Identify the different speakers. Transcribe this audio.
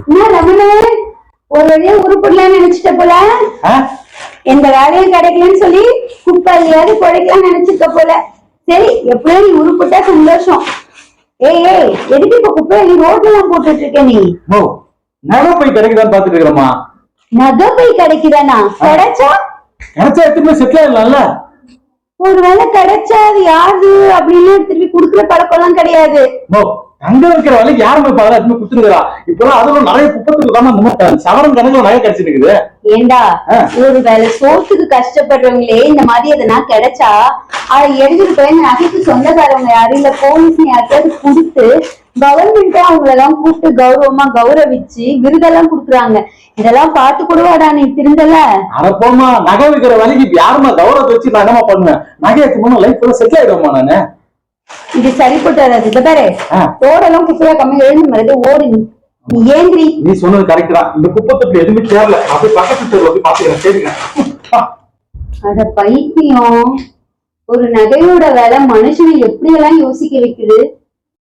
Speaker 1: என்ன ரமணே, ஒரு வழியா உருப்படலாம்னு நினைச்சிட்ட போல. எந்த வேலையும் கிடைக்கலன்னு சொல்லி குப்பையாவது குழைக்கலாம்னு நினைச்சிருக்க போல. சரி, எப்படியும் நீ உருப்பிட்டா சந்தோஷம். ஏய் ஏய், எதுக்கு இப்ப குப்பையை நீ ரோட்ல எல்லாம் போட்டுட்டு இருக்க? நீ
Speaker 2: நகை போய் கிடைக்குதான்னு பாத்துட்டு இருக்கிறோமா?
Speaker 1: நகை போய் கிடைக்குதானா? கிடைச்சா
Speaker 2: எடுத்துமே செட்டில் ஆயிடலாம்ல.
Speaker 1: ஒருவேளை கிடைச்சா அது யாரு அப்படின்னு திருப்பி குடுக்குற பழக்கம் எல்லாம் கிடையாது.
Speaker 2: அங்க இருக்கிற வேலைக்கு யாருமே பாதுகாப்பு குடுத்துருக்கா. இப்பெல்லாம் அதுவும் நிறைய குப்பத்துக்கு தான் சவரம் கணக்குல நகை கிடைச்சிருக்குது.
Speaker 1: ஏண்டா, ஒரு வேலை சோத்துக்கு கஷ்டப்படுறவங்களே இந்த மாதிரி எதனா கிடைச்சா அதை எடுத்துட்டு போய் இந்த நகைக்கு சொந்தக்காரவங்க யாரும் இல்ல போலீஸ் யாருக்காவது கொடுத்து கவர்மெண்ட்டே அவங்களெல்லாம் கூப்பிட்டு கௌரவமா கௌரவிச்சு விருதெல்லாம் குடுக்குறாங்க. இதெல்லாம் பார்த்து கூடவாடா நீ திருந்தல?
Speaker 2: போமா, நகை விற்கிற வேலைக்கு யாருமா கௌரவத்தை வச்சு நகமா பண்ணுவேன். நகை எடுத்து லைஃப் ஃபுல்லா செட்டில் ஆயிடுவோமா நானு?
Speaker 1: இது சரிப்பட்டு வராது. பாரு, ஓடெல்லாம் குப்பையா கம்மி எழுந்து மாதிரி ஓடு. நீ ஏந்திரி.
Speaker 2: நீ சொன்னது கரெக்ட் தான். இந்த குப்பத்துக்கு எதுவுமே தேரல. அப்படியே பக்கத்து தெருல போய் பாத்துக்கிறேன். சரிங்க.
Speaker 1: அட பைத்தியம், ஒரு நகையோட வேலை மனுஷனை எப்படி எல்லாம் யோசிக்க வைக்குது.